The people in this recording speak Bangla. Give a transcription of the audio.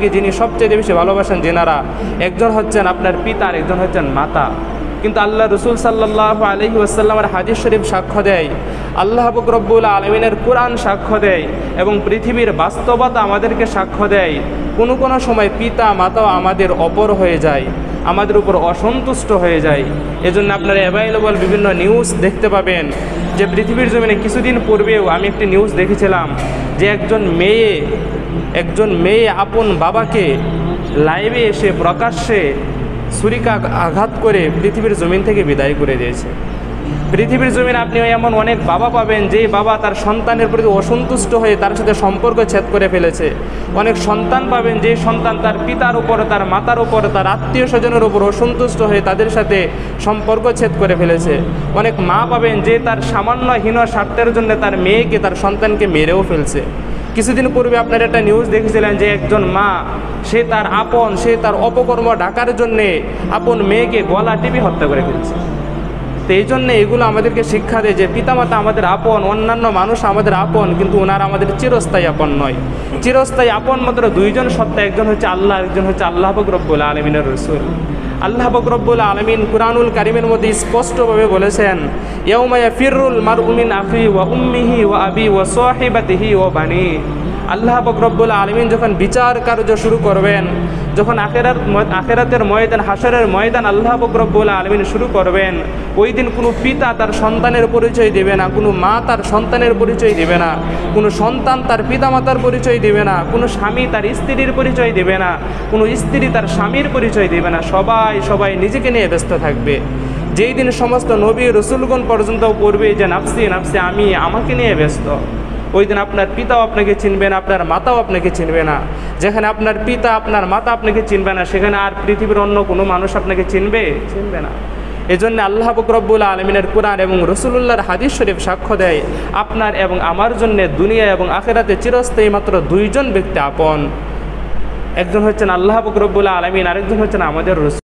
আপনাদেরকে যিনি সবচেয়ে বেশি ভালোবাসেন যেনারা, একজন হচ্ছেন আপনার পিতা আর একজন হচ্ছেন মাতা। কিন্তু আল্লাহ রসুল সাল্লাল্লাহু আলাইহি ওয়াসাল্লামের হাদিস শরীফ সাক্ষ্য দেয়, আল্লাহ পাক রব্বুল আলামিনের কোরআন সাক্ষ্য দেয় এবং পৃথিবীর বাস্তবতা আমাদেরকে সাক্ষ্য দেয়, কোনো কোনো সময় পিতা মাতাও আমাদের অপর হয়ে যায়, আমাদের উপর অসন্তুষ্ট হয়ে যায়। এজন্য আপনারা অ্যাভেলেবল বিভিন্ন নিউজ দেখতে পাবেন যে পৃথিবীর জমিনে কিছুদিন পূর্বেও আমি একটি নিউজ দেখেছিলাম যে একজন মেয়ে আপন বাবাকে লাইভে এসে প্রকাশ্যে ছুরিকা আঘাত করে পৃথিবীর জমিন থেকে বিদায় করে দিয়েছে। পৃথিবীর জমিনে আপনি এমন অনেক বাবা পাবেন যে বাবা তার সন্তানের প্রতি অসন্তুষ্ট হয়ে তার সাথে সম্পর্ক ছেদ করে ফেলেছে। অনেক সন্তান পাবেন যে সন্তান তার পিতার উপর, তার মাতার উপর, তার আত্মীয় স্বজনের উপর অসন্তুষ্ট হয়ে তাদের সাথে সম্পর্ক ছেদ করে ফেলেছে। অনেক মা পাবেন যে তার সামান্য হীন স্বার্থের জন্য তার মেয়েকে, তার সন্তানকে মেরেও ফেলছে। কিছুদিন পূর্বে আপনারা একটা নিউজ দেখেছিলেন যে একজন মা, সে তার অপকর্ম ঢাকার জন্যে আপন মেয়েকে গলা টিপে হত্যা করে ফেলছে। তো এই জন্যে এগুলো আমাদেরকে শিক্ষা দেয় যে পিতামাতা আমাদের আপন, অন্যান্য মানুষ আমাদের আপন, কিন্তু ওনারা আমাদের চিরস্থায়ী আপন নয়। চিরস্থায়ী আপন মাত্র দুইজন সত্তা, একজন হচ্ছে আল্লাহ, একজন হচ্ছে আল্লাহ পাক রব্বুল আলামিনের রাসূল। আল্লাহ পাক রব্বুল আলামিন কুরআনুল কারীমের মধ্যে স্পষ্টভাবে বলেছেন, ইয়াউমা ইয়াফিরুল মারউ মিন আখি ওয়া উম্মিহি ওয়া আবি ওয়া সাহিবাতিহি ওয়া বানি। আল্লাহ পাক রব্বুল আলামিন যখন বিচার কার্য শুরু করবেন, যখন আখিরাতের ময়দান, হাসরের ময়দান আল্লাহ পাক রব্বুল আলামিন শুরু করবেন, ওই দিন কোনো পিতা তার সন্তানের পরিচয় দেবে না, কোনো মা তার সন্তানের পরিচয় দেবে না, কোনো সন্তান তার পিতামাতার পরিচয় দেবে না, কোনো স্বামী তার স্ত্রীর পরিচয় দেবে না, কোনো স্ত্রী তার স্বামীর পরিচয় দেবে না। সবাই নিজেকে নিয়ে ব্যস্ত থাকবে। যেই দিন সমস্ত নবী রসুলগণ পর্যন্ত পড়বে যে নাফসি নাফসি, আমি আমাকে নিয়ে ব্যস্ত, ওই দিন আপনার পিতাও আপনাকে চিনবে না, আপনার মাতাও আপনাকে চিনবে না। যেখানে আপনার পিতা, আপনার মাতা আপনাকে চিনবে না, সেখানে আর পৃথিবীর অন্য কোনো মানুষ আপনাকে চিনবে না। এজন্য আল্লাহ পাক রব্বুল আলামিনের কোরআন এবং রাসূলুল্লাহর হাদিস শরীফ সাক্ষ্য দেয়, আপনার এবং আমার জন্য দুনিয়া এবং আখিরাতে চিরস্থায়ী মাত্র দুইজন ব্যক্তি আপন। একজন হচ্ছেন আল্লাহ পাক রব্বুল আলামিন, আরেকজন হচ্ছেন আমাদের রাসূল।